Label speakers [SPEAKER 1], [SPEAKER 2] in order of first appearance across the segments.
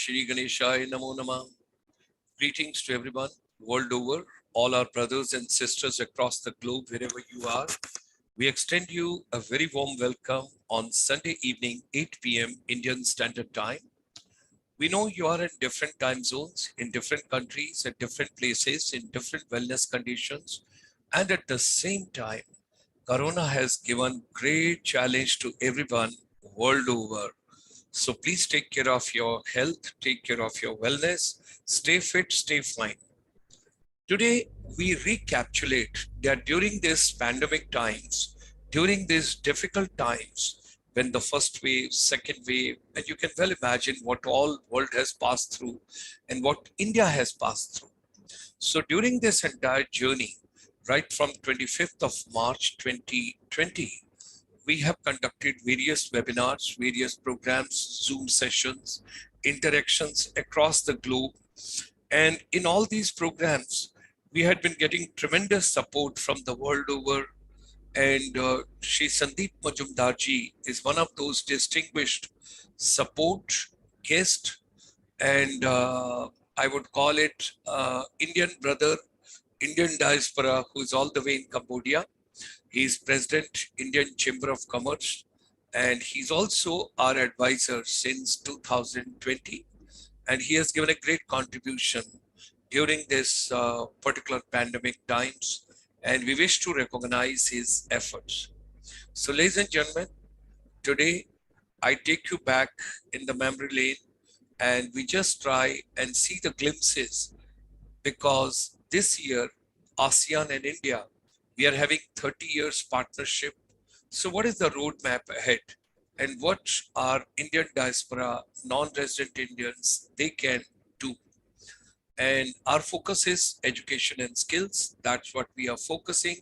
[SPEAKER 1] Shri Ganeshaya Namo Namah. Greetings to everyone world over, all our brothers and sisters across the globe, wherever you are. We extend you a very warm welcome on Sunday evening, 8 p.m. Indian Standard Time. We know you are in different time zones, in different countries, at different places, in different wellness conditions. And at the same time, Corona has given great challenge to everyone world over. So please take care of your health, take care of your wellness, stay fit, stay fine. Today, we recapitulate that during these pandemic times, during these difficult times, when the first wave, second wave, and you can well imagine what all world has passed through and what India has passed through. So during this entire journey, right from 25th of March 2020, we have conducted various webinars, various programs, Zoom sessions, interactions across the globe. And in all these programs, we had been getting tremendous support from the world over. And Shri Sandeep Majumdarji is one of those distinguished support guests. And I would call it Indian brother, Indian diaspora, who is all the way in Cambodia. He is President, Indian Chamber of Commerce, and he's also our advisor since 2020. And he has given a great contribution during this particular pandemic times, and we wish to recognize his efforts. So, ladies and gentlemen, today I take you back in the memory lane, and we just try and see the glimpses, because this year, ASEAN and India, we are having 30 years partnership. So what is the roadmap ahead? And what are Indian diaspora, non-resident Indians, they can do? And our focus is education and skills. That's what we are focusing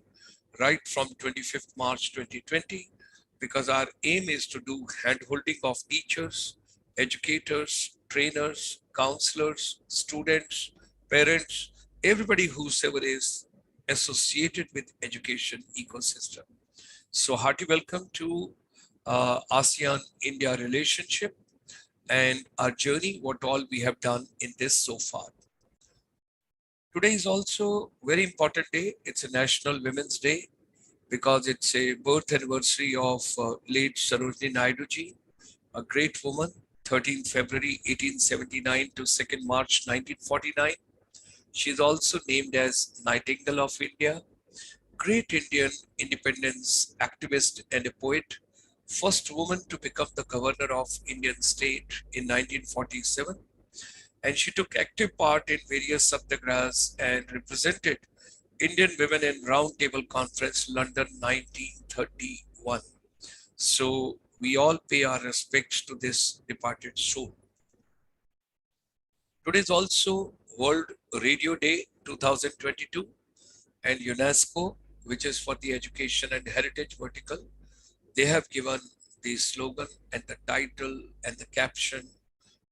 [SPEAKER 1] right from 25th March 2020, because our aim is to do hand-holding of teachers, educators, trainers, counselors, students, parents, everybody whosoever is associated with education ecosystem. So hearty welcome to ASEAN-India relationship and our journey, what all we have done in this so far. Today is also a very important day. It's a National Women's Day because it's a birth anniversary of late Sarojini Naidu ji, a great woman, 13th February 1879 to 2nd March 1949. She is also named as Nightingale of India, great Indian independence activist and a poet, first woman to become the governor of Indian state in 1947. And she took active part in various satyagrahas and represented Indian women in Round Table Conference, London, 1931. So we all pay our respects to this departed soul. Today is also World Radio Day 2022, and UNESCO, which is for the education and heritage vertical, they have given the slogan and the title and the caption,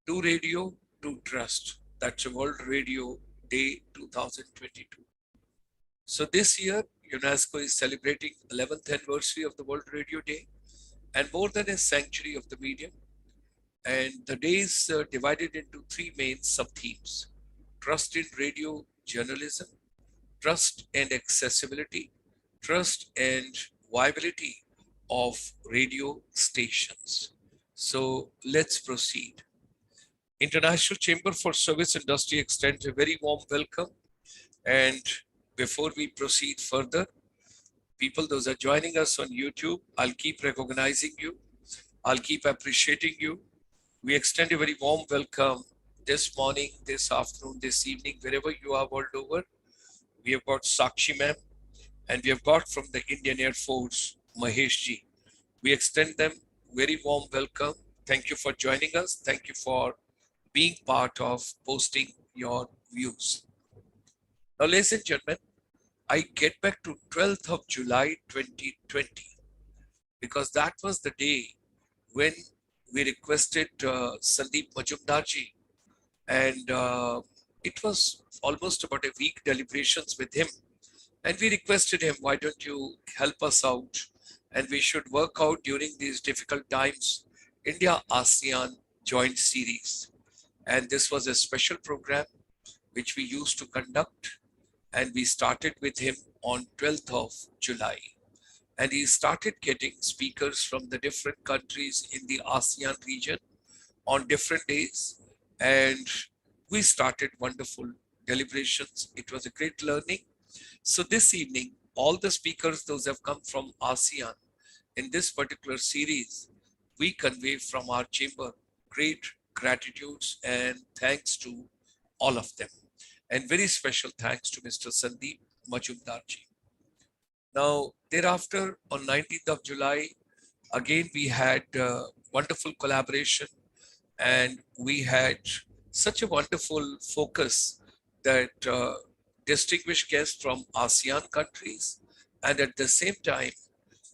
[SPEAKER 1] "To Radio, to Trust." That's a World Radio Day 2022. So this year, UNESCO is celebrating 11th anniversary of the World Radio Day and more than a century of the medium. And the day is divided into three main sub-themes: trust in radio journalism, trust and accessibility, trust and viability of radio stations. So let's proceed. International Chamber for Service Industry extends a very warm welcome. And before we proceed further, people, those are joining us on YouTube, I'll keep recognizing you. I'll keep appreciating you. We extend a very warm welcome this morning, this afternoon, this evening, wherever you are world over. We have got Sakshi ma'am, and we have got from the Indian Air Force, Mahesh ji. We extend them very warm welcome. Thank you for joining us. Thank you for being part of posting your views. Now, ladies and gentlemen, I get back to 12th of July 2020, because that was the day when we requested Sandeep Majumdarji, and it was almost about a week deliberations with him. And we requested him, why don't you help us out? And we should work out during these difficult times, India-ASEAN joint series. And this was a special program which we used to conduct, and we started with him on 12th of July. And he started getting speakers from the different countries in the ASEAN region on different days. And we started wonderful deliberations. It was a great learning. So this evening, all the speakers, those have come from ASEAN in this particular series, we convey from our chamber great gratitudes and thanks to all of them. And very special thanks to Mr. Sandeep Majumdarji. Now, thereafter, on 19th of July, again, we had wonderful collaboration, and we had such a wonderful focus that distinguished guests from ASEAN countries, and at the same time,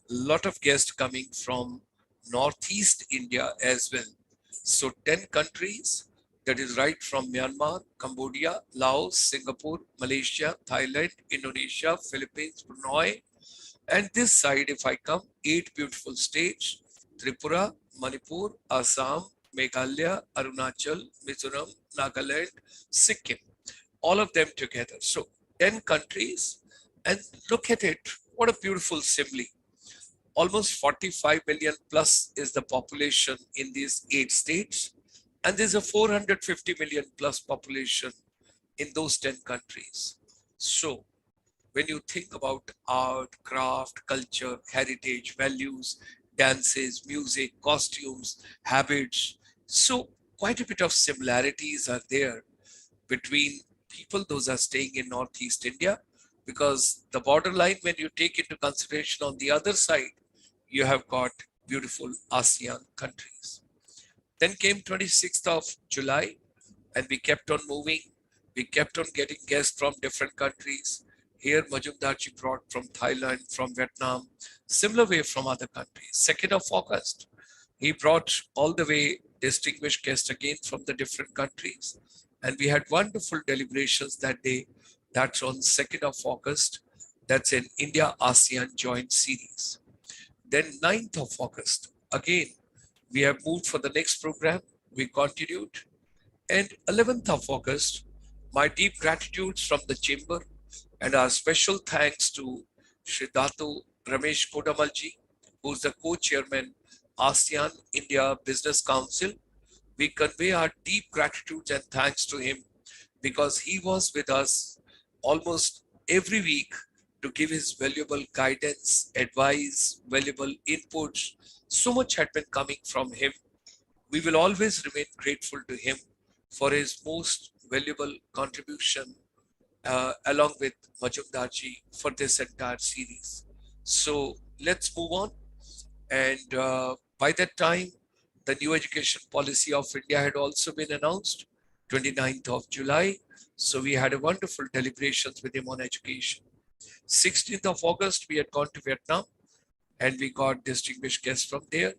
[SPEAKER 1] a lot of guests coming from Northeast India as well. So 10 countries, that is right from Myanmar, Cambodia, Laos, Singapore, Malaysia, Thailand, Indonesia, Philippines, Brunei. And this side, if I come, 8 beautiful states: Tripura, Manipur, Assam, Meghalaya, Arunachal, Mizoram, Nagaland, Sikkim, all of them together. So 10 countries, and look at it, what a beautiful simile. Almost 45 million plus is the population in these 8 states, and there's a 450 million plus population in those 10 countries. So when you think about art, craft, culture, heritage, values, dances, music, costumes, habits, so quite a bit of similarities are there between people those are staying in Northeast India, because the borderline, when you take into consideration on the other side, you have got beautiful ASEAN countries. Then came 26th of July, and we kept on moving. We kept on getting guests from different countries. Here, Majumdarji brought from Thailand, from Vietnam, similar way from other countries. 2nd of August, he brought all the way distinguished guests again from the different countries. And we had wonderful deliberations that day. That's on 2nd of August. That's an India-ASEAN joint series. Then 9th of August, again, we have moved for the next program. We continued. And 11th of August, my deep gratitudes from the chamber and our special thanks to Shri Datu Ramesh Kodamalji, who's the co-chairman, ASEAN India Business Council. We convey our deep gratitude and thanks to him, because he was with us almost every week to give his valuable guidance, advice, valuable inputs. So much had been coming from him. We will always remain grateful to him for his most valuable contribution, along with Majumdarji, for this entire series. So let's move on. And by that time, the new education policy of India had also been announced, 29th of July. So we had a wonderful deliberations with him on education. 16th of August, we had gone to Vietnam, and we got distinguished guests from there.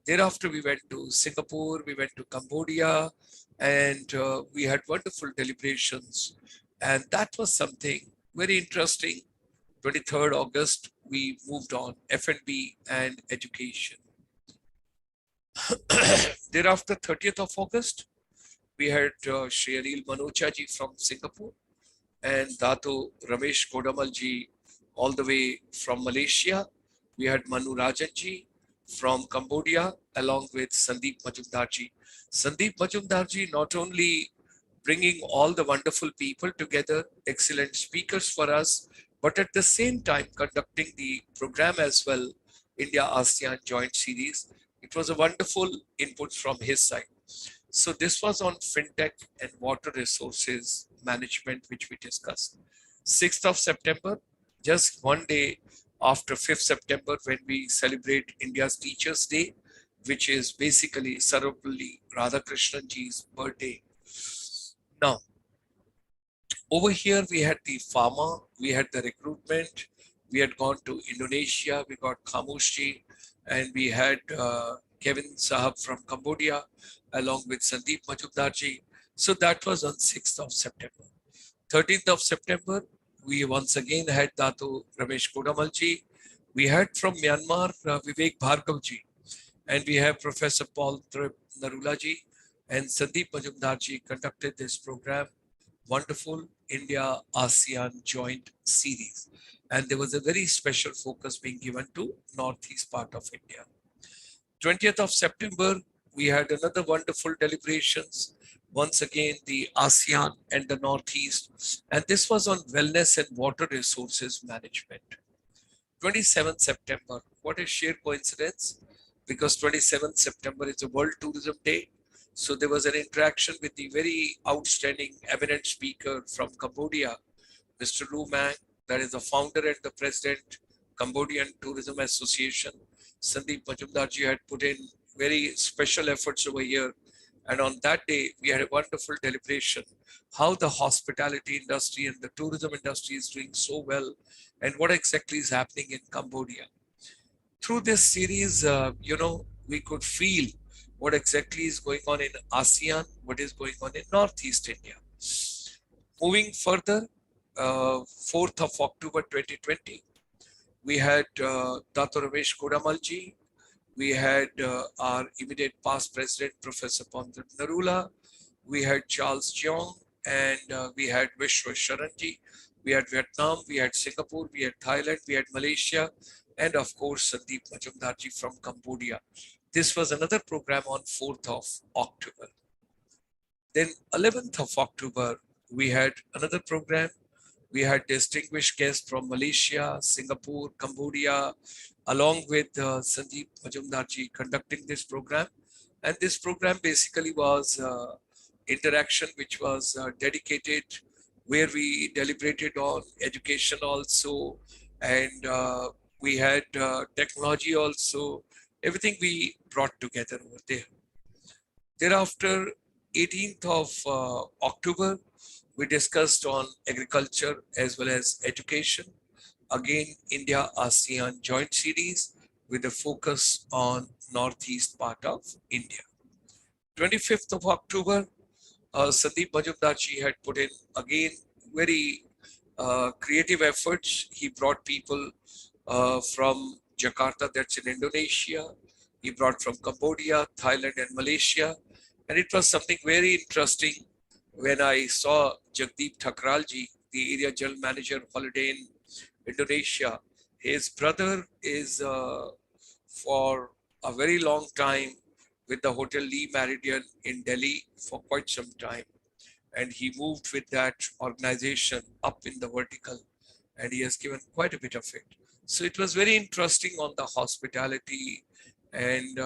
[SPEAKER 1] Thereafter, we went to Singapore, we went to Cambodia, and we had wonderful deliberations. And that was something very interesting. 23rd August, we moved on, F&B and education. Thereafter, 30th of August, we had Shri Anil Manochaji from Singapore, and Datu Ramesh Kodamalji all the way from Malaysia. We had Manu Rajanji from Cambodia, along with Sandeep Majumdarji. Sandeep Majumdarji not only bringing all the wonderful people together, excellent speakers for us, but at the same time conducting the program as well, India-ASEAN joint series. It was a wonderful input from his side. So this was on FinTech and water resources management, which we discussed. 6th of September, just one day after 5th September, when we celebrate India's Teachers' Day, which is basically Sarvapalli Radhakrishnan ji's birthday. Now, over here, we had the pharma, we had the recruitment, we had gone to Indonesia, we got Khamushji, and we had Kevin Sahab from Cambodia, along with Sandeep Majumdarji. So that was on 6th of September. 13th of September, we once again had Datu Ramesh Kodamalji. We had from Myanmar, Vivek Bhargavji, and we have Professor Paul Narulaji, and Sandeep Majumdarji conducted this program, wonderful India ASEAN joint series. And there was a very special focus being given to northeast part of India. 20th of September, we had another wonderful deliberations. Once again, the ASEAN and the Northeast. And this was on wellness and water resources management. 27th September, what a sheer coincidence, because 27th September is a World Tourism Day. So there was an interaction with the very outstanding eminent speaker from Cambodia, Mr. Lu Mang, that is the founder and the president, Cambodian Tourism Association. Sandeep Majumdarji had put in very special efforts over here. And on that day, we had a wonderful deliberation, how the hospitality industry and the tourism industry is doing so well, and what exactly is happening in Cambodia. Through this series, we could feel what exactly is going on in ASEAN, what is going on in Northeast India. Moving further, 4th of October 2020, we had Dr. Ramesh Kodamalji, we had our immediate past president, Professor Pandit Narula, we had Charles Cheong, and we had Vishwa Sharanji, we had Vietnam, we had Singapore, we had Thailand, we had Malaysia, and of course, Sandeep Majumdarji from Cambodia. This was another program on 4th of October. Then 11th of October, we had another program. We had distinguished guests from Malaysia, Singapore, Cambodia, along with Sandeep Majumdarji conducting this program. And this program basically was interaction which was dedicated, where we deliberated on education also, and we had technology also, everything we brought together over there. Thereafter, 18th of October, we discussed on agriculture as well as education. Again, India ASEAN joint series with a focus on northeast part of India. 25th of October, Sandeep Majumdarji had put in again very creative efforts. He brought people from Jakarta, that's in Indonesia. He brought from Cambodia, Thailand, and Malaysia. And it was something very interesting when I saw Jagdeep Thakralji, the area general manager holiday in Indonesia. His brother is for a very long time with the Hotel Lee Meridian in Delhi for quite some time. And he moved with that organization up in the vertical, and he has given quite a bit of it. So it was very interesting on the hospitality and,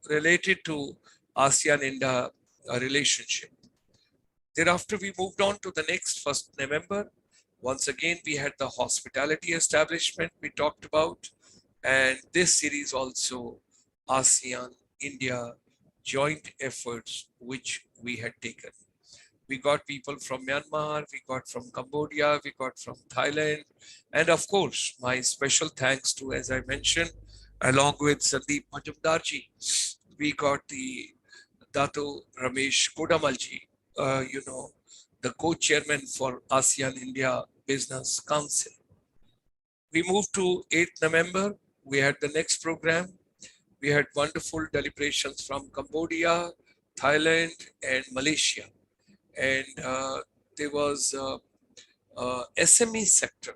[SPEAKER 1] related to ASEAN-India relationship. Thereafter, we moved on to the next 1st November. Once again, we had the hospitality establishment we talked about, and this series also ASEAN-India joint efforts which we had taken. We got people from Myanmar, we got from Cambodia, we got from Thailand, and of course, my special thanks to, as I mentioned, along with Sandeep Majumdarji, we got the Dato Ramesh Kodamalji, the co-chairman for ASEAN-India Business Council. We moved to 8th November. We had the next program. We had wonderful deliberations from Cambodia, Thailand, and Malaysia. And there was SME sector,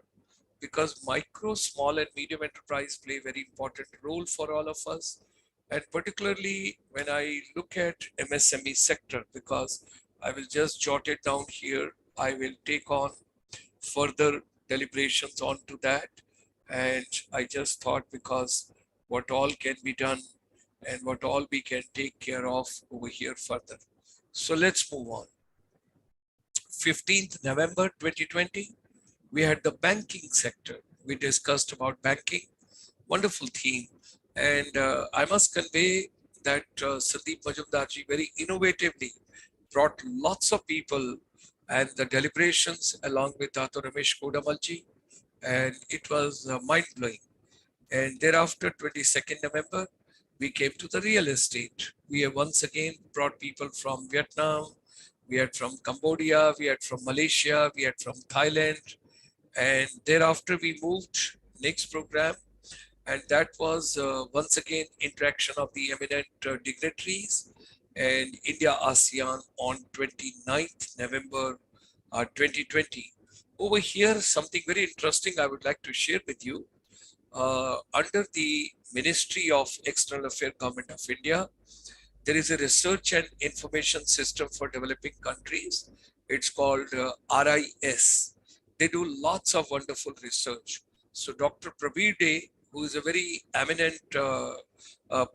[SPEAKER 1] because micro, small, and medium enterprise play a very important role for all of us. And particularly when I look at MSME sector, because I will just jot it down here, I will take on further deliberations onto that. And I just thought, because what all can be done and what all we can take care of over here further. So let's move on. 15th November 2020, we had the banking sector. We discussed about banking, wonderful theme. And I must convey that Sandeep Majumdarji very innovatively brought lots of people and the deliberations along with Dato Ramesh Kodamalji, and it was mind-blowing. And thereafter, 22nd November, we came to the real estate. We have once again brought people from Vietnam, we had from Cambodia, we had from Malaysia, we had from Thailand, and thereafter we moved next program, and that was once again interaction of the eminent dignitaries. and India ASEAN on 29th November 2020. Over here, something very interesting I would like to share with you. Under the Ministry of External Affairs, Government of India, there is a research and information system for developing countries. It's called RIS. They do lots of wonderful research. So Dr. Prabir Dey, who is a very eminent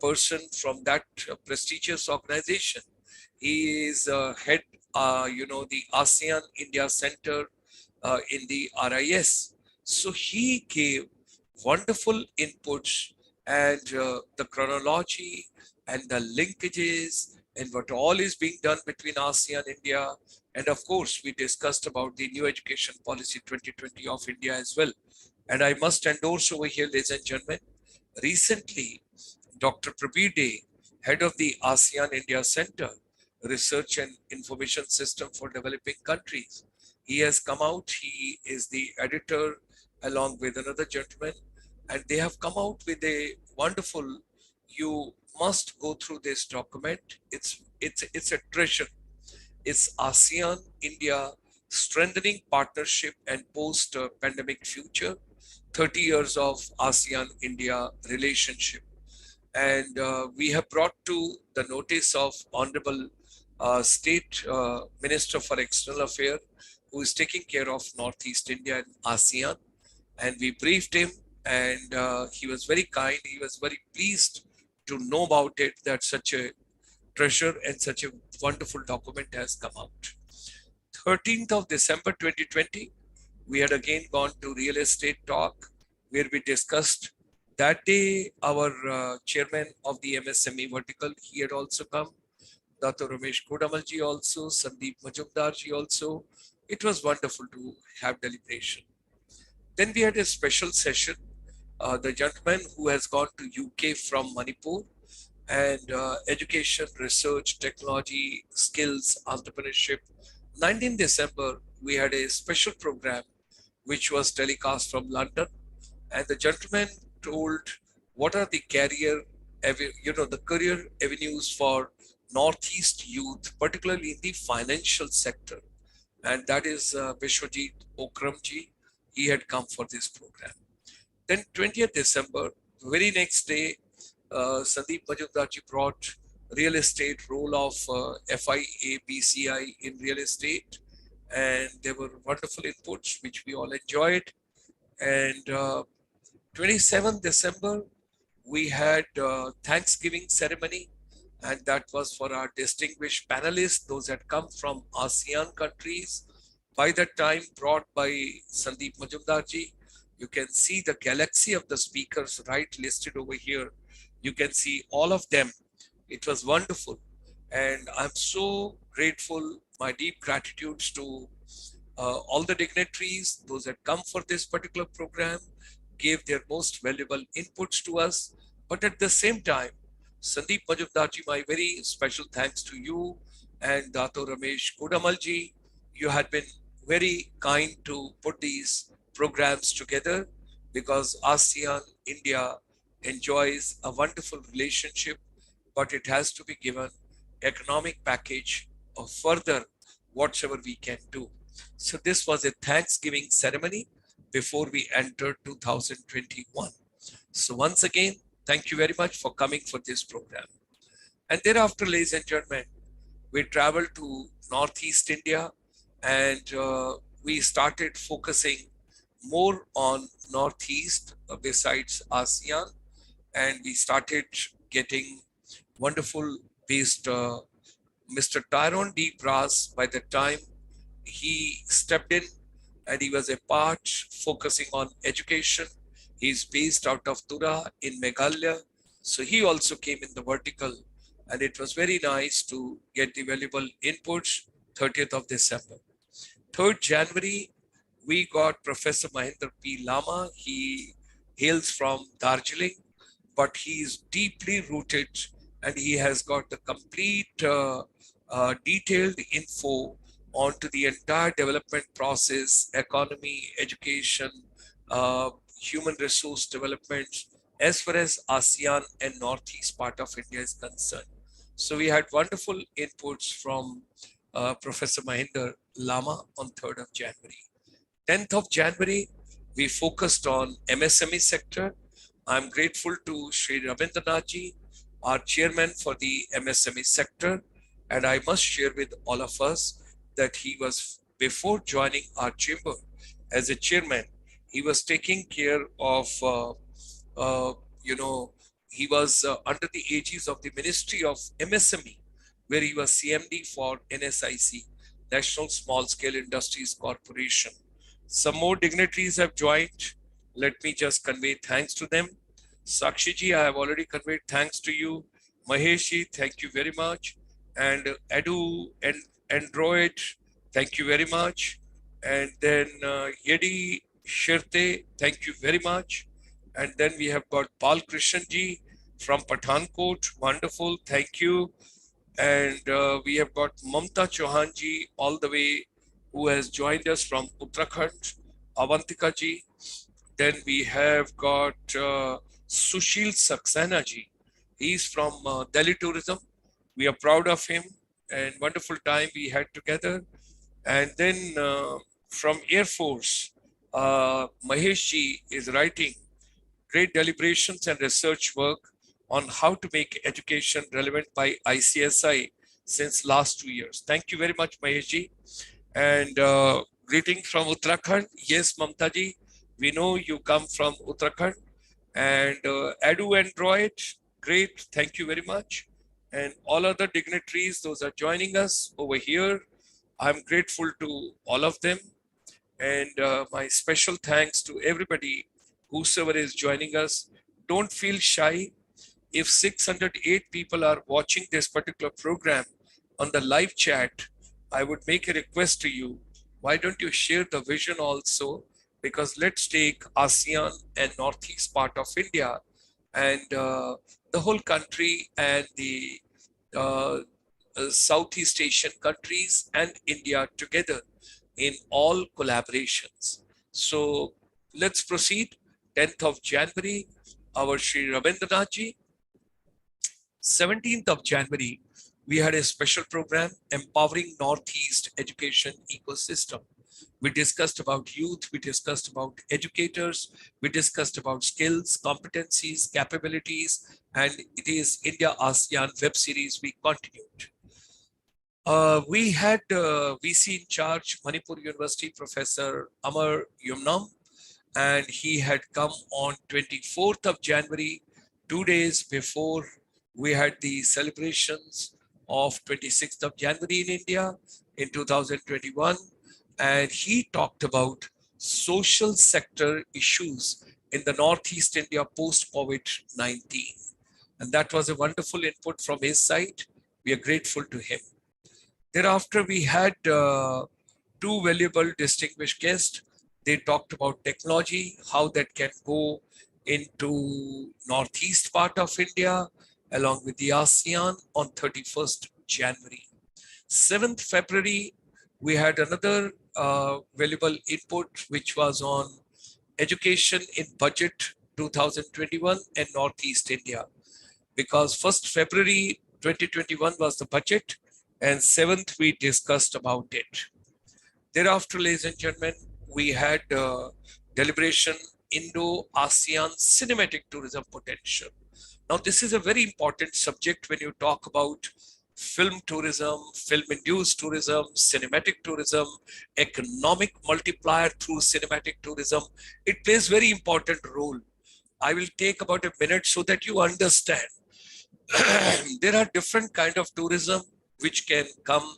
[SPEAKER 1] person from that prestigious organization, he is head, the ASEAN India Center in the RIS. So he gave wonderful inputs and the chronology and the linkages and what all is being done between ASEAN, India. And of course, we discussed about the new education policy 2020 of India as well. And I must endorse over here, ladies and gentlemen, recently, Dr. Prabir Dey, head of the ASEAN India Center, Research and Information System for Developing Countries, he has come out. He is the editor along with another gentleman, and they have come out with a wonderful, you must go through this document. It's a treasure. It's ASEAN India strengthening partnership and post pandemic future, 30 years of ASEAN India relationship. And we have brought to the notice of Honorable State Minister for External Affairs, who is taking care of Northeast India and ASEAN. And we briefed him, and he was very kind. He was very pleased to know about it, that such a treasure and such a wonderful document has come out. 13th of December 2020, we had again gone to real estate talk, where we discussed. That day, our chairman of the MSME vertical, he had also come. Dr. Ramesh Kodamalji also, Sandeep Majumdarji also. It was wonderful to have deliberation. Then we had a special session. The gentleman who has gone to UK from Manipur, and education, research, technology, skills, entrepreneurship. 19 December, we had a special program which was telecast from London, and the gentleman told what are the the career avenues for Northeast youth, particularly in the financial sector. And that is Vishwajit Okramji. He had come for this program. Then 20th December, very next day, Sandeep Majumdarji brought real estate role of FIA, BCI in real estate. And there were wonderful inputs, which we all enjoyed. And 27th December, we had Thanksgiving ceremony, and that was for our distinguished panelists, those that come from ASEAN countries. By that time, brought by Sandeep Majumdarji. You can see the galaxy of the speakers right listed over here. You can see all of them. It was wonderful. And I'm so grateful, my deep gratitudes to all the dignitaries, those that come for this particular program, gave their most valuable inputs to us. But at the same time, Sandeep Majumdarji, my very special thanks to you, and Dato Ramesh Kodamalji. You had been very kind to put these programs together, because ASEAN India enjoys a wonderful relationship, but it has to be given economic package of further whatever we can do. So this was a Thanksgiving ceremony before we entered 2021. So once again, thank you very much for coming for this program. And thereafter, ladies and gentlemen, we traveled to Northeast India, and we started focusing more on Northeast besides ASEAN. And we started getting wonderful based Mr. Tyrone D. Brass. By the time he stepped in, and he was a part focusing on education. He's based out of Tura in Meghalaya. So he also came in the vertical, and it was very nice to get the valuable inputs. 30th of December. 3rd January, we got Professor Mahendra P. Lama. He hails from Darjeeling, but he is deeply rooted, and he has got the complete detailed info onto the entire development process, economy, education, human resource development, as far as ASEAN and Northeast part of India is concerned. So we had wonderful inputs from Professor Mahinder Lama on 3rd of January. 10th of January, we focused on MSME sector. I'm grateful to Sri Rabindranathji, our chairman for the MSME sector. And I must share with all of us that he was, before joining our chamber as a chairman, he was taking care of, uh, you know, he was under the aegis of the Ministry of MSME, where he was CMD for NSIC, National Small Scale Industries Corporation. Some more dignitaries have joined. Let me just convey thanks to them. Sakshiji, I have already conveyed thanks to you. Maheshji, thank you very much. And Edu and Android, thank you very much. And then Yedi Shirte, thank you very much. And then we have got Pal Krishanji from Pathankot, wonderful, thank you. And we have got Mamta Chauhanji all the way, who has joined us from Uttarakhand, Avantika ji. Then we have got Sushil Saxena ji. He's from Delhi Tourism. We are proud of him and wonderful time we had together. And then from Air Force, Mahesh ji is writing great deliberations and research work on how to make education relevant by ICSI since last 2 years. Thank you very much, Mahesh ji. And greeting from Uttarakhand. Yes, Mamta ji, we know you come from Uttarakhand. And Adu Android, great, thank you very much. And all other dignitaries, those are joining us over here. I'm grateful to all of them. And my special thanks to everybody, whosoever is joining us. Don't feel shy. If 608 people are watching this particular program on the live chat, I would make a request to you. Why don't you share the vision also? Because let's take ASEAN and Northeast part of India and the whole country and the Southeast Asian countries and India together in all collaborations. So let's proceed. 10th of January, our Sri Rabindranathji. 17th of January, we had a special program, Empowering Northeast Education Ecosystem. We discussed about youth, we discussed about educators, we discussed about skills, competencies, capabilities, and it is India ASEAN web series we continued. We had VC in charge, Manipur University, Professor Amar Yumnam, and he had come on 24th of January, 2 days before we had the celebrations of 26th of January in India in 2021. And he talked about social sector issues in the Northeast India post-COVID-19. And that was a wonderful input from his side. We are grateful to him. Thereafter, we had two valuable distinguished guests. They talked about technology, how that can go into Northeast part of India, along with the ASEAN on 31st January. 7th February, we had another valuable input, which was on education in budget 2021 and Northeast India. Because 1st February 2021 was the budget, and 7th we discussed about it. Thereafter, ladies and gentlemen, we had deliberation Indo-ASEAN cinematic tourism potential. Now, this is a very important subject when you talk about film tourism, film-induced tourism, cinematic tourism, economic multiplier through cinematic tourism. It plays very important role. I will take about a minute so that you understand. There are different kind of tourism which can come.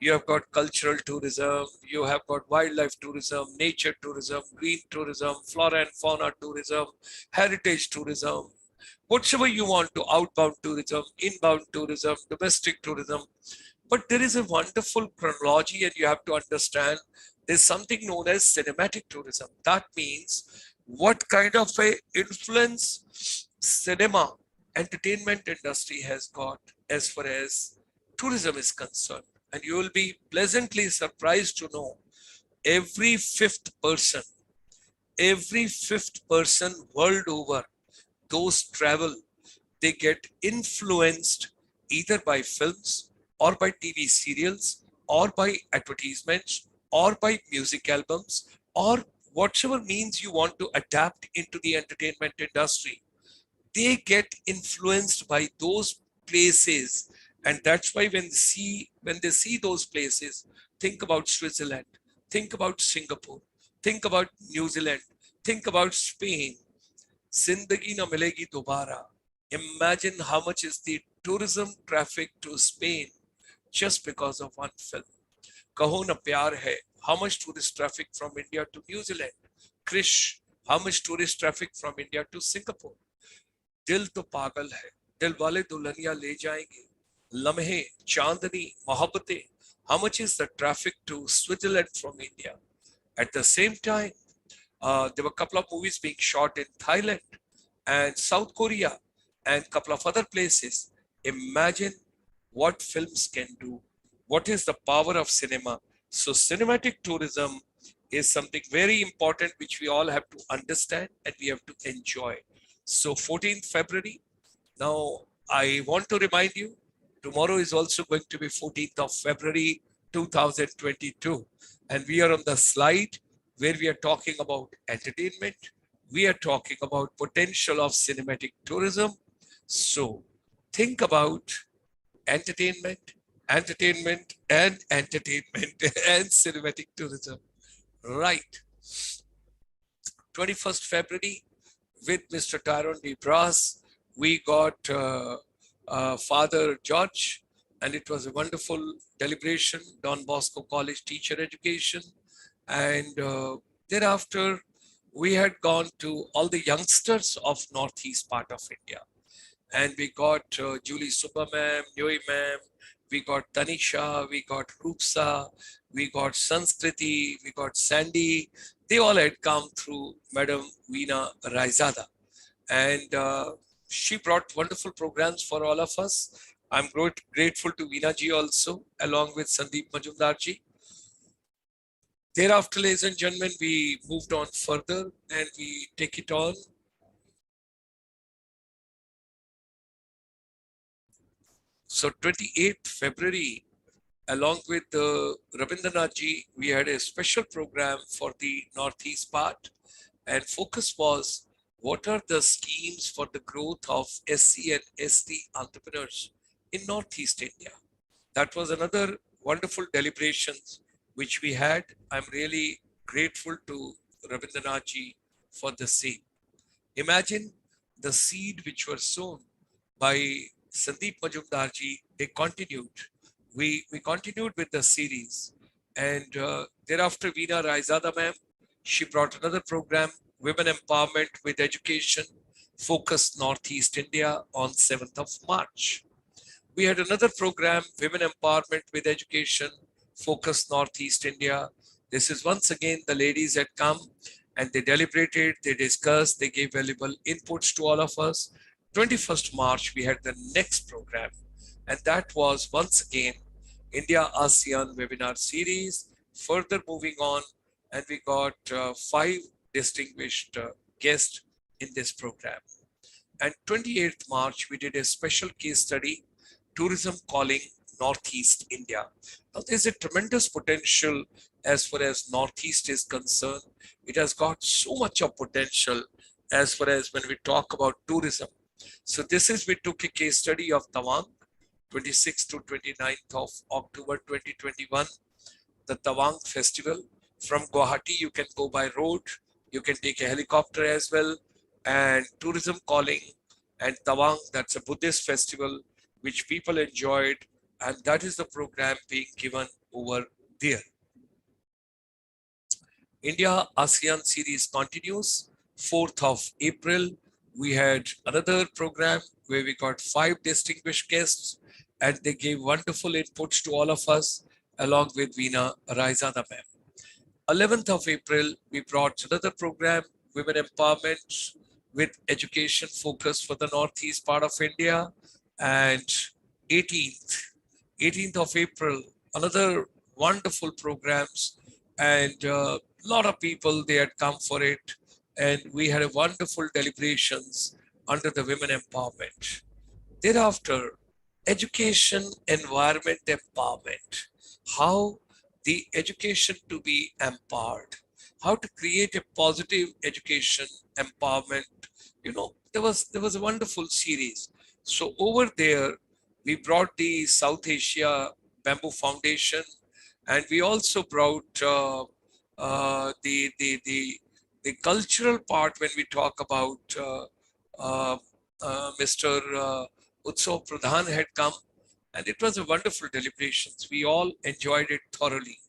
[SPEAKER 1] You have got cultural tourism, you have got wildlife tourism, nature tourism, green tourism, flora and fauna tourism, heritage tourism, whatever you want to, outbound tourism, inbound tourism, domestic tourism. But there is a wonderful chronology and you have to understand there's something known as cinematic tourism. That means what kind of a influence cinema, entertainment industry has got as far as tourism is concerned. And you will be pleasantly surprised to know every fifth person world over, those travel, they get influenced either by films or by TV serials or by advertisements or by music albums or whatever means you want to adapt into the entertainment industry. They get influenced by those places, and that's why when they see those places, think about Switzerland, think about Singapore, think about New Zealand, think about Spain. Zindagi na milegi dobara. Imagine how much is the tourism traffic to Spain just because of one film. Kaho na pyar hai. How much tourist traffic from India to New Zealand? Krish, how much tourist traffic from India to Singapore? दिल तो पागल है, दिल वाले दुल्हनिया ले जाएंगे, लम्हे, चांदनी, Mohabbatein. How much is the traffic to Switzerland from India? At the same time, there were a couple of movies being shot in Thailand and South Korea and a couple of other places. Imagine what films can do. What is the power of cinema? So cinematic tourism is something very important which we all have to understand and we have to enjoy. So 14th February, now I want to remind you, tomorrow is also going to be 14th of February 2022. And we are on the slide where we are talking about entertainment. We are talking about potential of cinematic tourism. So think about entertainment, entertainment and entertainment and cinematic tourism. Right. 21st February, with Mr. Tyrone D. Brass, we got Father George, and it was a wonderful deliberation, Don Bosco College teacher education. And thereafter, we had gone to all the youngsters of Northeast part of India. And we got Julie Subba ma'am, Nyoy ma'am, we got Tanisha, we got Rupsa, we got Sanskriti, we got Sandy. They all had come through Madam Veena Raizada. And she brought wonderful programs for all of us. I'm grateful to Veena ji also, along with Sandeep Majumdar ji. Thereafter, ladies and gentlemen, we moved on further and we take it on. So 28th February, along with Rabindranath ji, we had a special program for the Northeast part, and focus was what are the schemes for the growth of SC and ST entrepreneurs in Northeast India. That was another wonderful deliberations which we had. I'm really grateful to Rabindranath ji for the same. Imagine the seed which were sown by Sandeep Majumdar ji, they continued. We continued with the series, and thereafter Veena Raizada ma'am, she brought another program, Women Empowerment with Education, Focus Northeast India on 7th of March. We had another program, Women Empowerment with Education, Focus Northeast India. This is once again the ladies had come and they deliberated, they discussed, they gave valuable inputs to all of us. 21st March, we had the next program, and that was once again India ASEAN webinar series. Further moving on, and we got 5 distinguished guests in this program. And 28th March, we did a special case study, Tourism Calling Northeast India. Now, there's a tremendous potential as far as Northeast is concerned. It has got so much of potential as far as when we talk about tourism. So this is, we took a case study of Tawang, 26th to 29th of October 2021, the Tawang festival. From Guwahati, you can go by road, you can take a helicopter as well, and tourism calling, and Tawang, that's a Buddhist festival which people enjoyed, and that is the program being given over there. India ASEAN series continues. 4th of April, we had another program where we got 5 distinguished guests, and they gave wonderful inputs to all of us, along with Veena Raizada ma'am. 11th of April, we brought another program, Women Empowerment with Education Focus for the Northeast part of India. And 18th of April, another wonderful programs, and a lot of people, they had come for it. And we had a wonderful deliberations under the Women Empowerment. Thereafter, education, environment, empowerment. How the education to be empowered, how to create a positive education empowerment. There was a wonderful series. So over there, we brought the South Asia Bamboo Foundation, and we also brought the cultural part when we talk about uh, Mr. Utsav Pradhan had come, and it was a wonderful deliberations. We all enjoyed it thoroughly.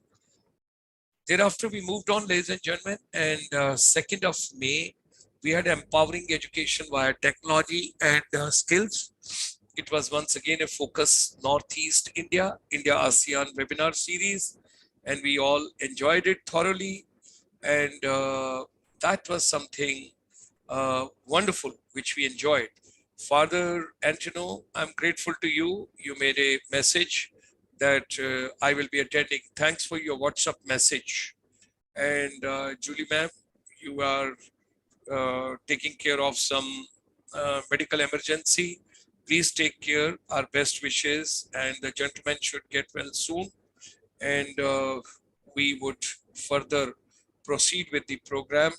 [SPEAKER 1] Thereafter, we moved on, ladies and gentlemen, and 2nd of May, we had empowering education via technology and skills. It was once again a focus Northeast India, India ASEAN webinar series, and we all enjoyed it thoroughly. And that was something wonderful, which we enjoyed. Father Antino, I'm grateful to you. You made a message that I will be attending. Thanks for your WhatsApp message. And Julie ma'am, you are taking care of some medical emergency. Please take care. Our best wishes, and the gentleman should get well soon. And we would further proceed with the program.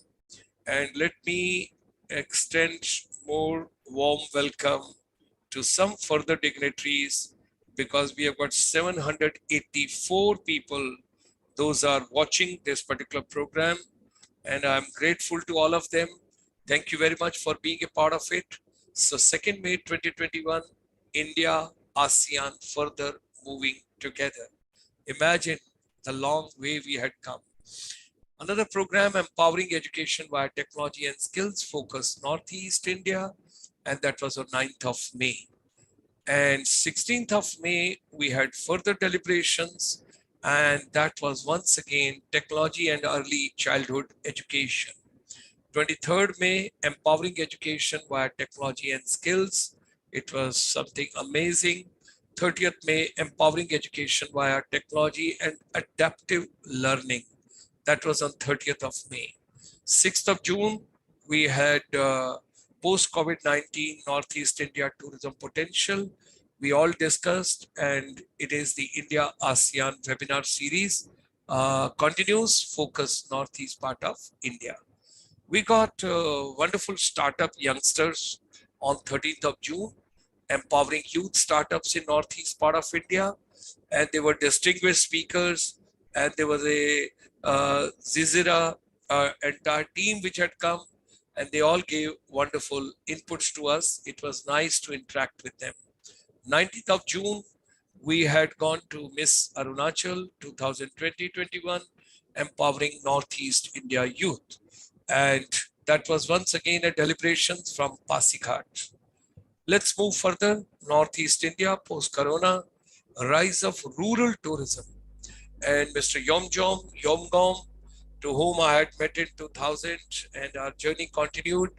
[SPEAKER 1] And let me extend more warm welcome to some further dignitaries, because we have got 784 people. Those are watching this particular program, and I'm grateful to all of them. Thank you very much for being a part of it. So 2nd May 2021, India, ASEAN further moving together. Imagine the long way we had come. Another program, empowering education via technology and skills, focus Northeast India, and that was on 9th of May. And 16th of May, we had further deliberations, and that was once again technology and early childhood education. 23rd May, empowering education via technology and skills. It was something amazing. 30th May, empowering education via technology and adaptive learning. That was on 30th of May. 6th of June, we had post-COVID-19 Northeast India tourism potential. We all discussed, and it is the India ASEAN webinar series. Continues focus Northeast part of India. We got wonderful startup youngsters on 13th of June, empowering youth startups in Northeast part of India. And they were distinguished speakers, and there was a Zizira entire team which had come, and they all gave wonderful inputs to us. It was nice to interact with them. 19th of June, we had gone to Miss Arunachal 2020-21, empowering Northeast India youth. And that was once again a deliberation from Pasighat. Let's move further. Northeast India post-corona, rise of rural tourism. And Mr. Yomgom, to whom I had met in 2000, and our journey continued.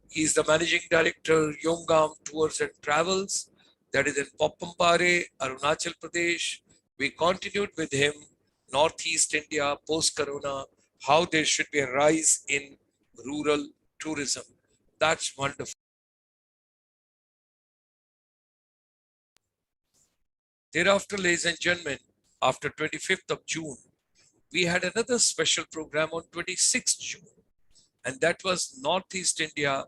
[SPEAKER 1] He's the managing director, Yomgam Tours and Travels, that is in Popampare, Arunachal Pradesh. We continued with him, Northeast India, post-corona, how there should be a rise in rural tourism. That's wonderful. Thereafter, ladies and gentlemen, after 25th of June, we had another special program on 26th June, and that was Northeast India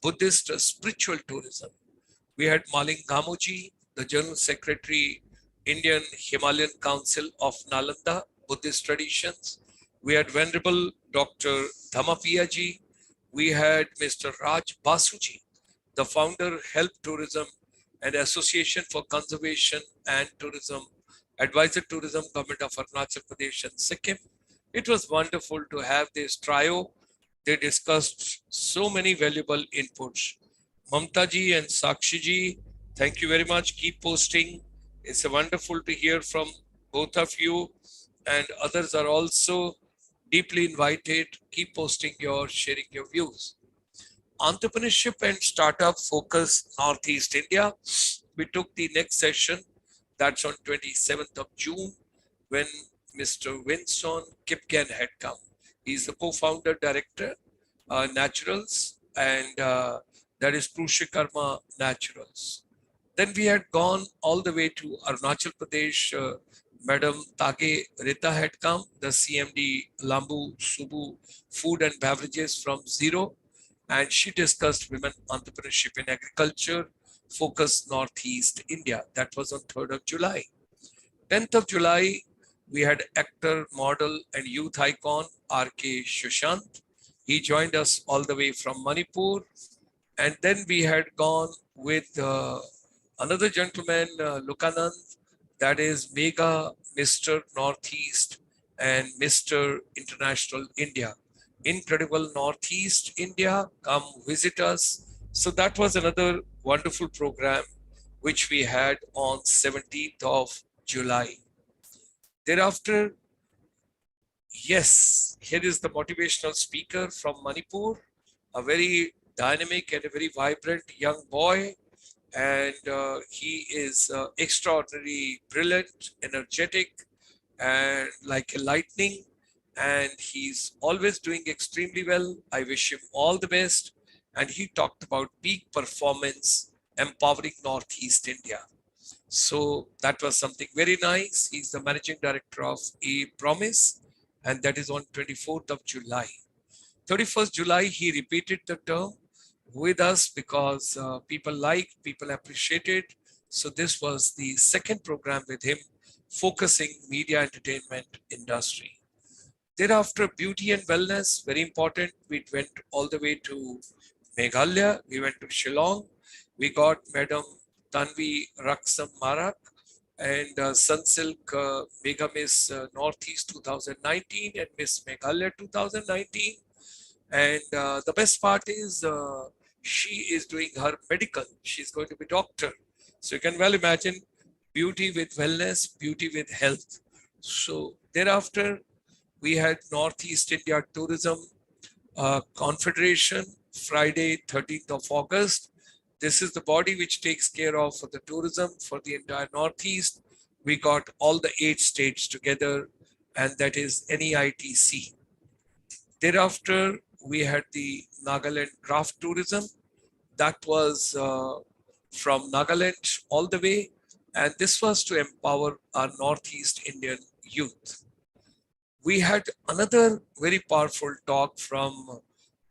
[SPEAKER 1] Buddhist spiritual tourism. We had Maling Gamoji, the General Secretary, Indian Himalayan Council of Nalanda Buddhist Traditions. We had Venerable Dr. Dhamapiyaji. We had Mr. Raj Basuji, the founder, Help Tourism and Association for Conservation and Tourism, Advisor Tourism, Government of Arunachal Pradesh and Sikkim. It was wonderful to have this trio. They discussed so many valuable inputs. Mamta ji and Sakshi ji, thank you very much. Keep posting. It's wonderful to hear from both of you, and others are also deeply invited. Keep posting sharing your views. Entrepreneurship and startup focus Northeast India. We took the next session, that's on 27th of June, when Mr. Winston Kipken had come. He's the co-founder director, Naturals, and that is Prushikarma Naturals. Then we had gone all the way to Arunachal Pradesh. Madam Tage Rita had come, the CMD Lambu Subu Food and Beverages from Zero, and she discussed women entrepreneurship in agriculture, focus Northeast India. That was on 3rd of July. 10th of July, we had actor, model, and youth icon R.K. Shushant. He joined us all the way from Manipur. And then we had gone with another gentleman, Lukanand, that is Mega Mr. Northeast and Mr. International India. Incredible Northeast India, come visit us. So that was another wonderful program which we had on 17th of July. Thereafter, yes, here is the motivational speaker from Manipur, a very dynamic and a very vibrant young boy. And he is extraordinarily brilliant, energetic, and like a lightning. And he's always doing extremely well. I wish him all the best. And he talked about peak performance, empowering Northeast India. So that was something very nice. He's the managing director of A Promise, and that is on 24th of July. 31st July, he repeated the term with us because people appreciated. So this was the second program with him, focusing media entertainment industry. Thereafter, beauty and wellness, very important. We went all the way to Meghalaya. We went to Shillong. We got Madam Tanvi Raksam Marak and Sunsilk Mega Miss Northeast 2019 and Miss Meghalaya 2019. And the best part is she is doing her medical. She's going to be doctor. So you can well imagine beauty with wellness, beauty with health. So thereafter, we had Northeast India Tourism Confederation, Friday, 13th of August. This is the body which takes care of the tourism for the entire Northeast. We got all the 8 states together, and that is NEITC. Thereafter, we had the Nagaland Craft Tourism. That was from Nagaland all the way, and this was to empower our Northeast Indian youth. We had another very powerful talk from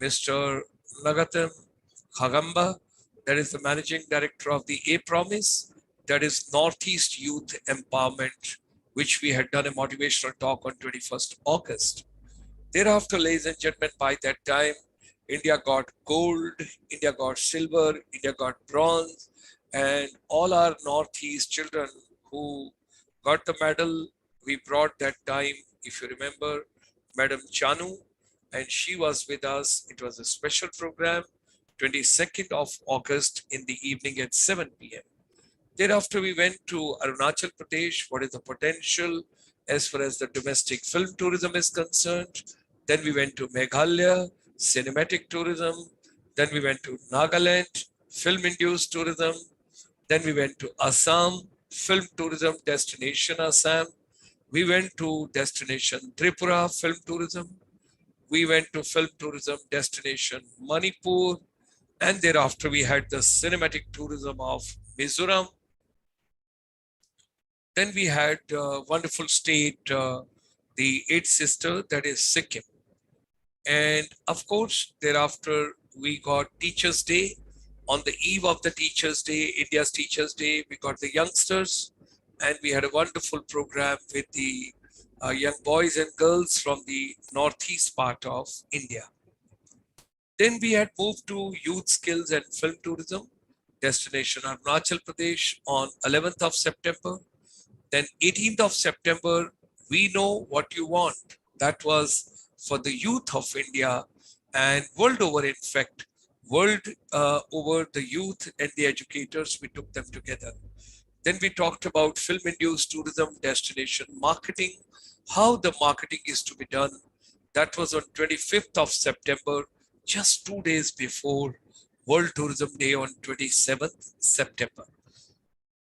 [SPEAKER 1] Mr. Nagatam Khagamba, that is the managing director of the A Promise, that is Northeast Youth Empowerment, which we had done a motivational talk on 21st August. Thereafter, ladies and gentlemen, by that time, India got gold, India got silver, India got bronze, and all our Northeast children who got the medal, we brought that time, if you remember, Madam Chanu, and she was with us. It was a special program, 22nd of August in the evening at 7 p.m. Thereafter, we went to Arunachal Pradesh. What is the potential as far as the domestic film tourism is concerned? Then we went to Meghalaya, cinematic tourism. Then we went to Nagaland, film-induced tourism. Then we went to Assam, film tourism destination Assam. We went to destination Tripura, film tourism. We went to film tourism destination Manipur. And thereafter, we had the cinematic tourism of Mizoram. Then we had a wonderful state, the 8th sister, that is Sikkim. And of course, thereafter, we got Teachers' Day. On the eve of the Teachers' Day, India's Teachers' Day, we got the youngsters, and we had a wonderful program with the young boys and girls from the northeast part of India. Then we had moved to youth skills and film tourism, destination Arunachal Pradesh on 11th of September. Then 18th of September, we know what you want. That was for the youth of India and world over, in fact, world over the youth and the educators, we took them together. Then we talked about film-induced tourism destination marketing, how the marketing is to be done. That was on 25th of September, just 2 days before World Tourism Day on 27th September.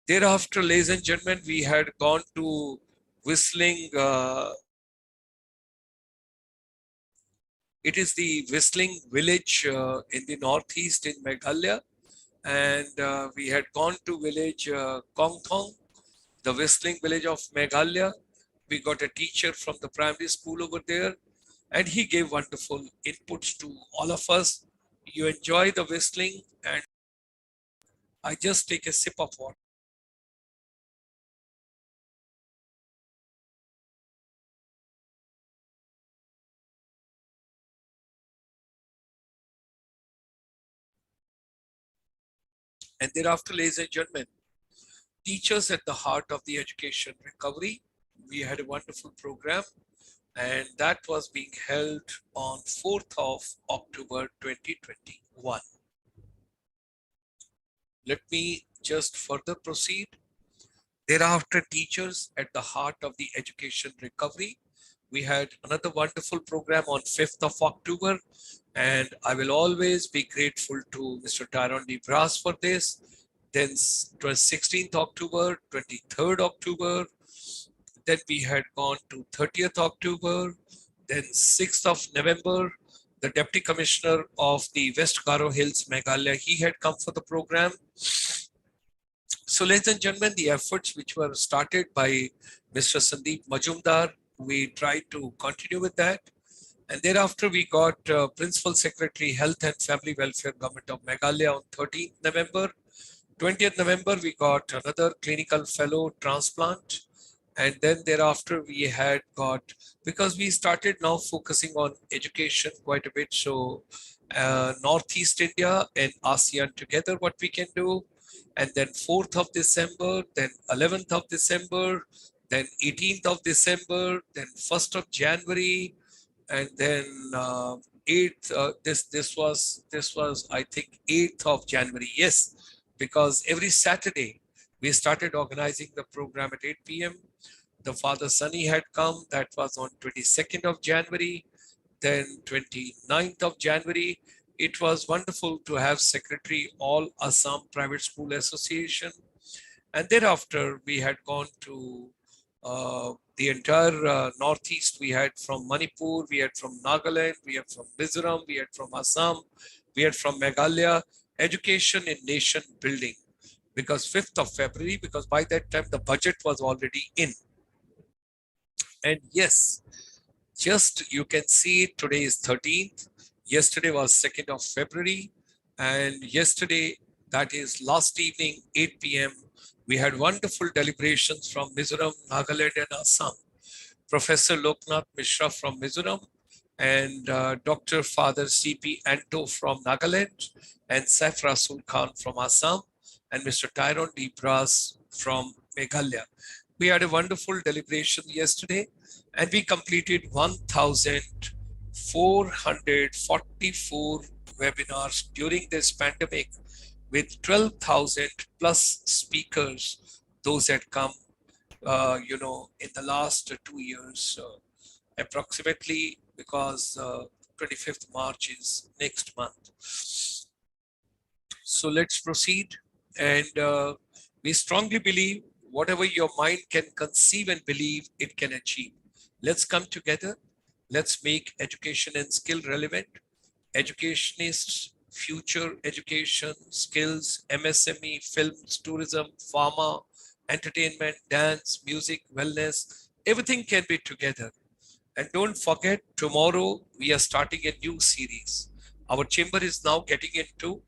[SPEAKER 1] Thereafter, ladies and gentlemen, we had gone to Whistling. It is the Whistling village in the northeast in Meghalaya. and we had gone to village Kongthong, the whistling village of Meghalaya. We got a teacher from the primary school over there, and he gave wonderful inputs to all of us. You enjoy the whistling, and I just take a sip of water. And thereafter, ladies and gentlemen, teachers at the heart of the education recovery. We had a wonderful program, and that was being held on 4th of October 2021. Let me just further proceed. Thereafter, teachers at the heart of the education recovery. We had another wonderful program on 5th of October, and I will always be grateful to Mr. Tyrone D. Brass for this. Then 16th October, 23rd October, then we had gone to 30th October, then 6th of November, the Deputy Commissioner of the West Garo Hills, Meghalaya, he had come for the program. So ladies and gentlemen, the efforts which were started by Mr. Sandeep Majumdar, we tried to continue with that. And thereafter, we got Principal Secretary, Health and Family Welfare, Government of Meghalaya on 13th November. 20th November, we got another clinical fellow transplant. And then thereafter, we had got, because we started now focusing on education quite a bit. So Northeast India and ASEAN together, what we can do. And then 4th of December, then 11th of December, then 18th of December, then 1st of January, and then 8th. This was I think 8th of January. Yes, because every Saturday we started organizing the program at 8 p.m. The Father Sunny had come. That was on 22nd of January. Then 29th of January. It was wonderful to have Secretary All Assam Private School Association. And thereafter, we had gone to the entire Northeast. We had from Manipur, we had from Nagaland, we had from Mizoram, we had from Assam, we had from Meghalaya. Education in nation building. Because 5th of February, because by that time the budget was already in. And yes, just you can see today is 13th. Yesterday was 2nd of February. And yesterday, that is last evening, 8 p.m., we had wonderful deliberations from Mizoram, Nagaland, and Assam. Professor Loknath Mishra from Mizoram and Dr. Father C.P. Anto from Nagaland and Saif Rasul Khan from Assam and Mr. Tyrone D. Brass from Meghalaya. We had a wonderful deliberation yesterday and we completed 1,444 webinars during this pandemic with 12,000 plus speakers, those that come, in the last 2 years, approximately, because 25th March is next month. So let's proceed. And we strongly believe whatever your mind can conceive and believe, it can achieve. Let's come together. Let's make education and skill relevant. Educationists, future education, skills, MSME, films, tourism, pharma, entertainment, dance, music, wellness, everything can be together. And don't forget, tomorrow we are starting a new series. Our chamber is now getting into,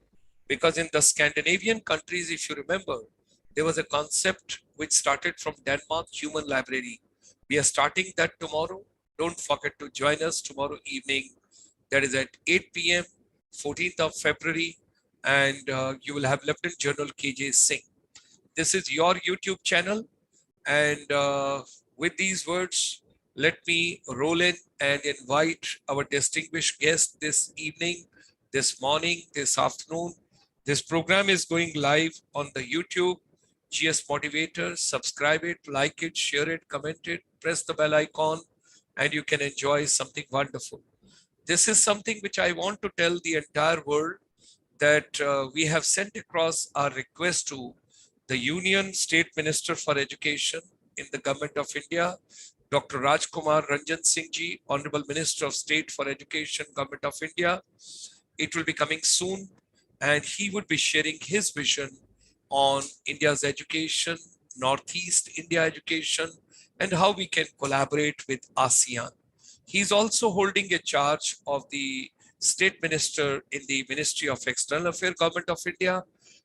[SPEAKER 1] because in the Scandinavian countries, if you remember, there was a concept which started from Denmark, human library. We are starting that tomorrow. Don't forget to join us tomorrow evening. That is at 8 p.m., 14th of February, and you will have Lieutenant General KJ Singh. This is your YouTube channel, and with these words, let me roll in and invite our distinguished guest this evening, this morning, this afternoon. This program is going live on the YouTube, GS Motivator. Subscribe it, like it, share it, comment it, press the bell icon, and you can enjoy something wonderful. This is something which I want to tell the entire world, that we have sent across our request to the Union State Minister for Education in the Government of India, Dr. Rajkumar Ranjan Singh Ji, Honorable Minister of State for Education, Government of India. It will be coming soon. and he would be sharing his vision on India's education, Northeast India education, and how we can collaborate with ASEAN. He's also holding a charge of the State Minister in the Ministry of External Affairs, Government of India.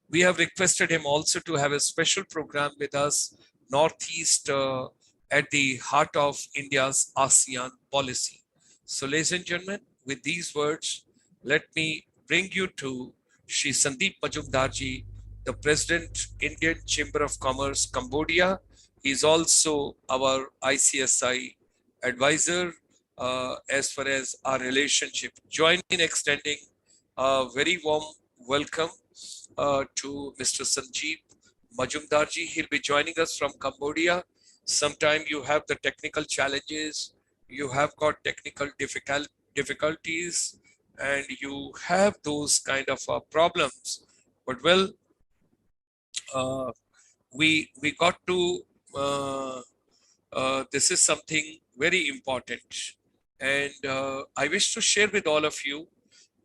[SPEAKER 1] We have requested him also to have a special program with us, Northeast, at the heart of India's ASEAN policy. So, ladies and gentlemen, with these words, let me bring you to Shri Sandeep Majumdarji, the President, Indian Chamber of Commerce, Cambodia. He is also our ICSI advisor as far as our relationship. Join in extending a very warm welcome to Mr. Sanjeev Majumdarji. He'll be joining us from Cambodia. Sometime you have the technical challenges, you have got technical difficulties, and you have those kind of problems. But well, we got to this is something very important, and I wish to share with all of you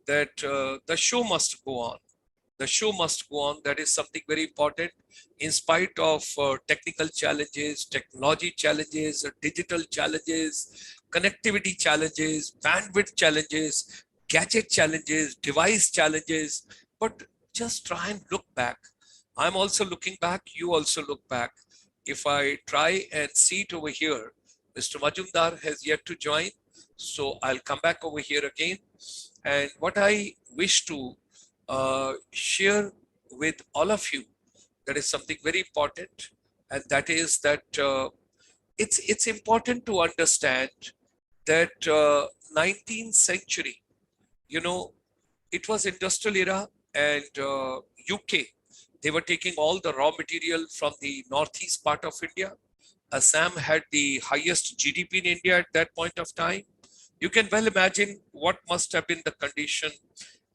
[SPEAKER 1] that the show must go on. The show must go on. That is something very important. In spite of technical challenges, technology challenges, digital challenges, connectivity challenges, bandwidth challenges, gadget challenges, device challenges, but just try and look back. I'm also looking back. You also look back. If I try and see it over here, Mr. Majumdar has yet to join. So I'll come back over here again. And what I wish to share with all of you, that is something very important, and that is that it's important to understand that 19th century, you know, it was industrial era, and UK, they were taking all the raw material from the northeast part of India. Assam had the highest GDP in India at that point of time. You can well imagine what must have been the condition,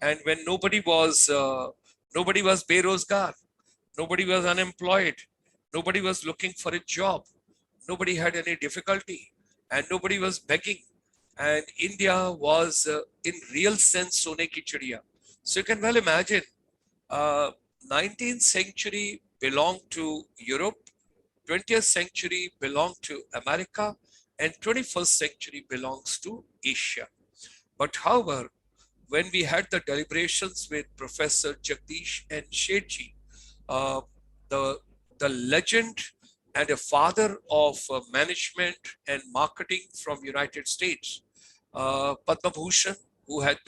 [SPEAKER 1] and when nobody was berozgar, nobody was unemployed, nobody was looking for a job, nobody had any difficulty, and nobody was begging, and India was in real sense sone ki chidiya. So you can well imagine, 19th century belonged to Europe, 20th century belonged to America, and 21st century belongs to Asia. But however, when we had the deliberations with Professor Jagdish and Shetji, uh, the, the legend and a father of management and marketing from United States, Padma Bhushan, who has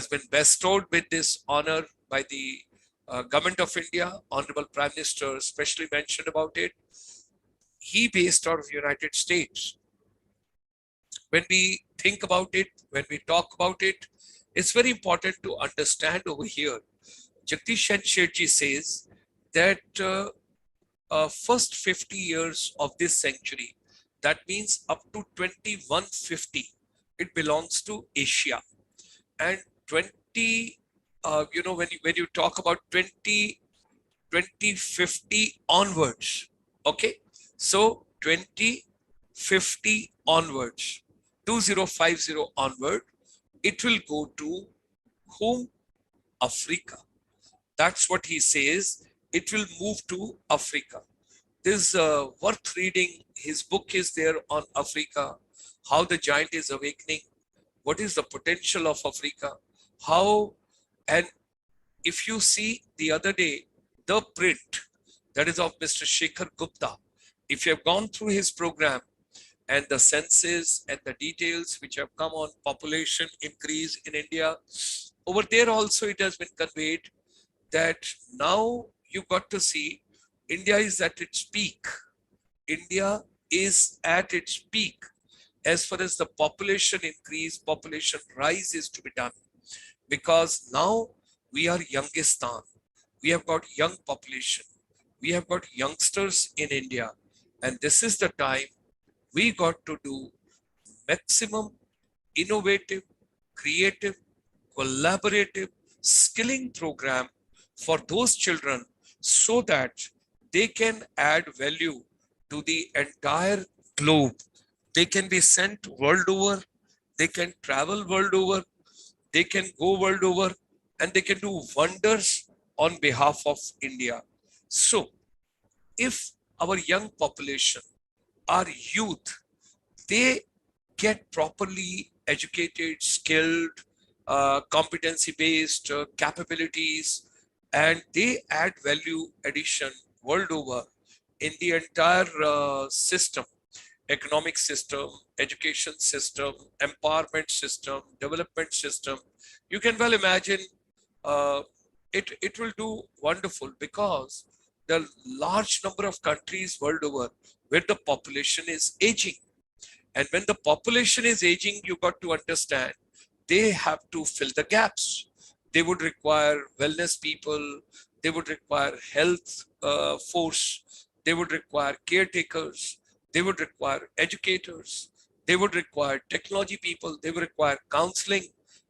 [SPEAKER 1] been bestowed with this honor by the Government of India, Honorable Prime Minister specially mentioned about it. He based out of United States. When we think about it, when we talk about it, it's very important to understand over here. Jagdish Shetji says that first 50 years of this century, that means up to 2150, it belongs to Asia. And 20, when you talk about 2050 onwards, okay? So 2050 onwards, 2050 onward, it will go to whom? Africa. That's what he says. It will move to Africa. This is worth reading. His book is there on Africa, how the giant is awakening, what is the potential of Africa, how, and if you see the other day, the print that is of Mr. Shekhar Gupta, if you have gone through his program and the census and the details which have come on population increase in India, over there also it has been conveyed that now you got to see India is at its peak. India is at its peak as far as the population increase, population rise is to be done. Because now we are Youngistan. We have got young population. We have got youngsters in India. And this is the time we got to do maximum innovative, creative, collaborative skilling program for those children so that they can add value to the entire globe. They can be sent world over, they can travel world over, they can go world over, and they can do wonders on behalf of India. So if our young population, our youth, they get properly educated, skilled, competency based capabilities, and they add value addition world over in the entire system, economic system, education system, empowerment system, development system. You can well imagine uh, it will do wonderful, because the large number of countries world over where the population is aging. And when the population is aging, you got to understand they have to fill the gaps. They would require wellness people, they would require health force, they would require caretakers, they would require educators, they would require technology people, they would require counseling.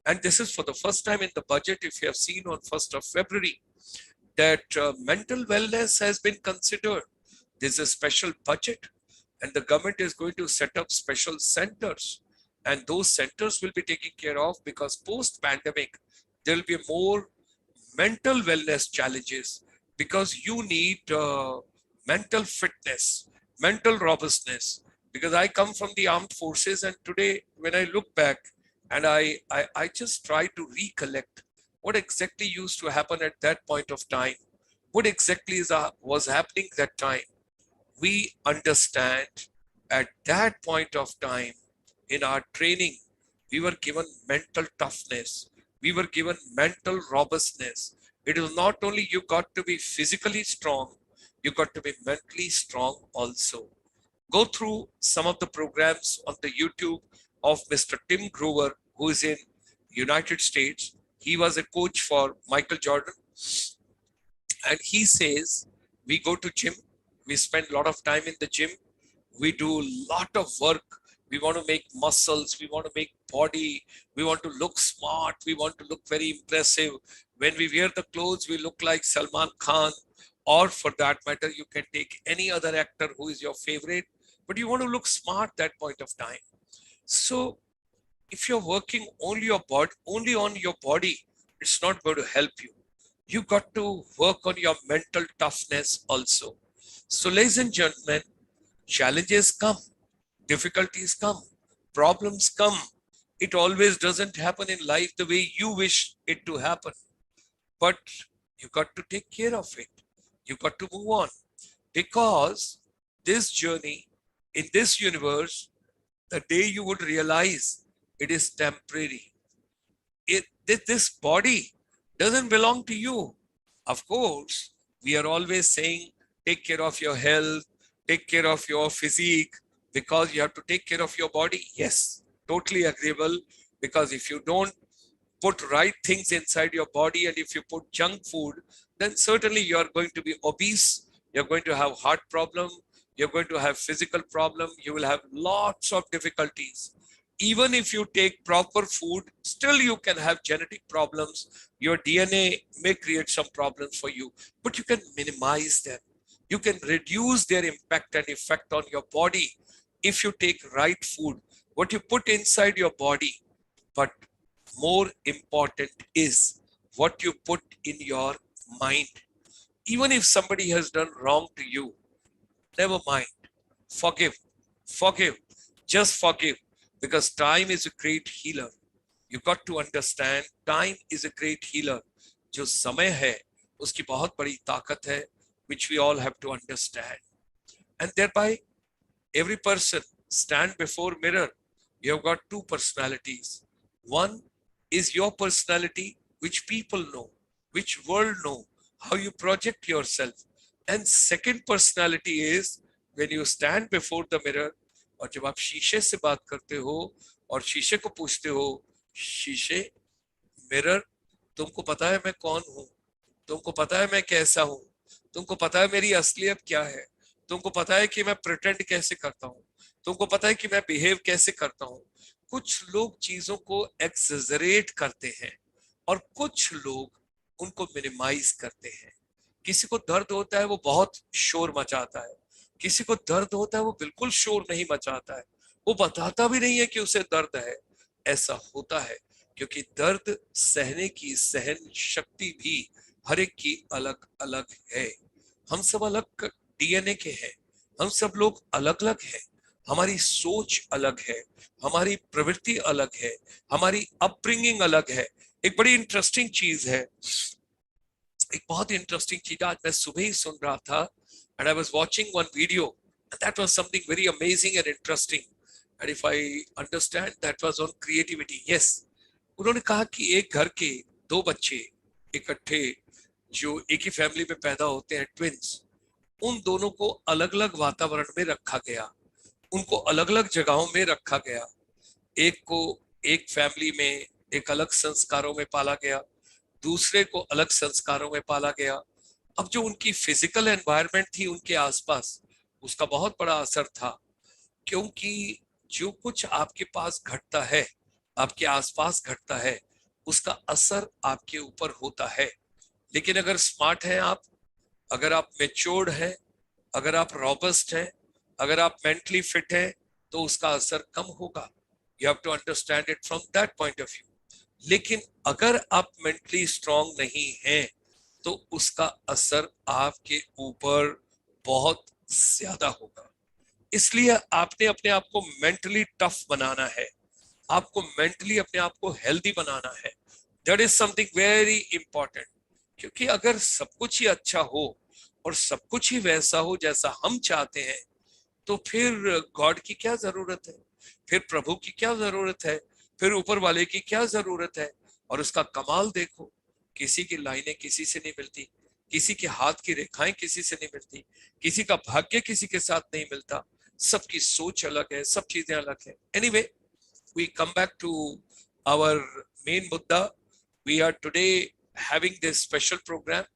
[SPEAKER 1] And this is for the first time in the budget, if you have seen on 1st of February, that mental wellness has been considered. There's a special budget, and the government is going to set up special centers, and those centers will be taken care of, because post pandemic there will be more mental wellness challenges, because you need mental fitness, mental robustness. Because I come from the armed forces, and today when I look back and I just try to recollect what exactly used to happen at that point of time, what exactly was happening that time, we understand at that point of time in our training, we were given mental toughness, we were given mental robustness. It is not only you got to be physically strong, you got to be mentally strong also. Go through some of the programs on the YouTube of Mr. Tim Grover, who is in United States. He was a coach for Michael Jordan, and he says we go to gym, we spend a lot of time in the gym, we do a lot of work, we want to make muscles, we want to make body, we want to look smart, we want to look very impressive. When we wear the clothes, we look like Salman Khan, or for that matter you can take any other actor who is your favorite, but you want to look smart that point of time. So if you're working only on your body, it's not going to help you. You got to work on your mental toughness also. So ladies and gentlemen, challenges come, difficulties come, problems come. It always doesn't happen in life the way you wish it to happen, but you got to take care of it. You got to move on, because this journey in this universe, the day you would realize it is temporary. This body doesn't belong to you. Of course, we are always saying, take care of your health, take care of your physique, because you have to take care of your body. Yes, totally agreeable. Because if you don't put right things inside your body, and if you put junk food, then certainly you are going to be obese, you're going to have heart problem, you're going to have physical problem, you will have lots of difficulties. Even if you take proper food, still you can have genetic problems. Your DNA may create some problems for you, but you can minimize them. You can reduce their impact and effect on your body if you take right food, what you put inside your body. But more important is what you put in your mind. Even if somebody has done wrong to you, never mind. Forgive, forgive, just forgive, because time is a great healer. You got to understand, time is a great healer. जो समय है, उसकी बहुत बड़ी ताकत है, which we all have to understand. And thereby, every person stand before mirror. You have got two personalities. One is your personality, which people know, which world know, how you project yourself. And second personality is when you stand before the mirror, और जब आप शीशे से बात करते हो और शीशे को पूछते हो, शीशे, मिरर, तुमको पता है मैं कौन हूँ, तुमको पता है मैं कैसा हूँ, तुमको पता है मेरी असलियत क्या है, तुमको पता है कि मैं प्रिटेंड कैसे करता हूँ, तुमको पता है कि मैं बिहेव कैसे करता हूँ. कुछ लोग चीजों को एक्सेजरेट करते हैं और कुछ लोग उनको मिनिमाइज करते हैं. किसी को दर्द होता है वो बहुत शोर मचाता है, किसी को दर्द होता है वो बिल्कुल शोर नहीं मचाता है, वो बताता भी नहीं है कि उसे दर्द है. ऐसा होता है. क्योंकि दर्द सहने की सहन शक्ति भी हर एक की अलग अलग है। हम सब अलग डीएनए के हैं, हम सब लोग अलग अलग हैं, हमारी सोच अलग है, हमारी प्रवृत्ति अलग है, हमारी अपब्रिंगिंग अलग है। एक बड़ी इंटरेस्टिंग चीज है, एक बहुत इंटरेस्टिंग चीज आज मैं सुबह ही सुन रहा था, and I was watching one video, and that was something very amazing and interesting, and if I understand that was on creativity. Yes, उन्होंने कहा कि एक घर के दो बच्चे इकट्ठे जो एक ही फैमिली में पैदा होते हैं, ट्विंस, उन दोनों को अलग अलग वातावरण में रखा गया, उनको अलग अलग जगहों में रखा गया। एक को एक फैमिली में एक अलग संस्कारों में पाला गया, दूसरे को अलग संस्कारों में पाला गया। अब जो उनकी फिजिकल एनवायरनमेंट थी उनके आसपास, उसका बहुत बड़ा असर था, क्योंकि जो कुछ आपके पास घटता है, आपके आसपास घटता है, उसका असर आपके ऊपर होता है। लेकिन अगर स्मार्ट हैं आप, अगर आप मेच्योर्ड हैं, अगर आप रॉबस्ट हैं, अगर आप मेंटली फिट हैं, तो उसका असर कम होगा। You have to understand it from that point of view. लेकिन अगर आप मेंटली स्ट्रांग नहीं हैं, तो उसका असर आपके ऊपर बहुत ज्यादा होगा। इसलिए आपने अपने आप को मेंटली टफ बनाना है, आपको मेंटली अपने आप को हेल्दी बनाना है। That is something very important. क्योंकि अगर सब कुछ ही अच्छा हो और सब कुछ ही वैसा हो जैसा हम चाहते हैं, तो फिर गॉड की क्या जरूरत है, फिर प्रभु की क्या जरूरत है, फिर ऊपर वाले की क्या जरूरत है। और उसका कमाल देखो, किसी की लाइनें किसी से नहीं मिलती, किसी के हाथ की रेखाएं किसी से नहीं मिलती, किसी का भाग्य किसी के साथ नहीं मिलता, सबकी सोच अलग है, सब चीजें अलग है। Anyway, we come back to our main mudda. We are today having this special program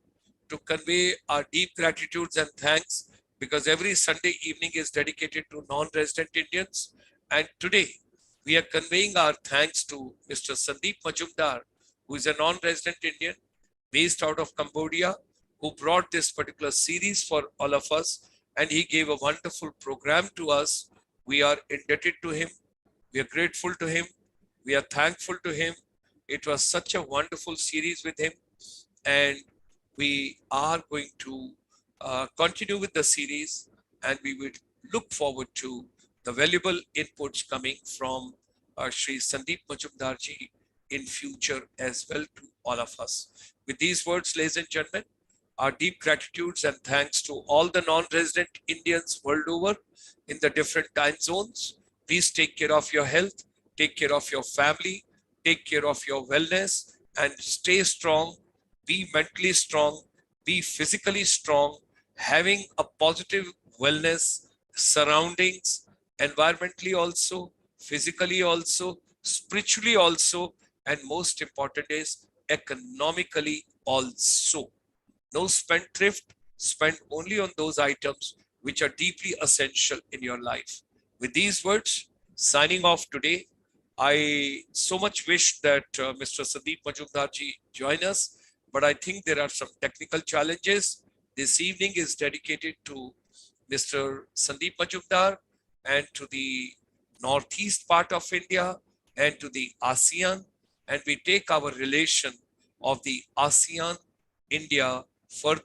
[SPEAKER 1] to convey our deep gratitudes and thanks, because every Sunday evening is dedicated to non-resident Indians. And today we are conveying our thanks to Mr. Sandeep Majumdar, who is a non-resident Indian based out of Cambodia, who brought this particular series for all of us. And he gave a wonderful program to us. We are indebted to him. We are grateful to him. We are thankful to him. It was such a wonderful series with him. And we are going to continue with the series, and we would look forward to the valuable inputs coming from Shri Sandeep Majumdar ji in future as well to all of us. With these words, ladies and gentlemen, our deep gratitudes and thanks to all the non-resident Indians world over in the different time zones. Please take care of your health, take care of your family, take care of your wellness, and stay strong, be mentally strong, be physically strong, having a positive wellness, surroundings, environmentally also, physically also, spiritually also, and most important is economically also. No spendthrift, spend only on those items which are deeply essential in your life. With these words, signing off today, I so much wish that Mr. Sandeep Majumdar ji join us, but I think there are some technical challenges. This evening is dedicated to Mr. Sandeep Majumdar and to the northeast part of India and to the ASEAN, and we take our relation of the ASEAN India further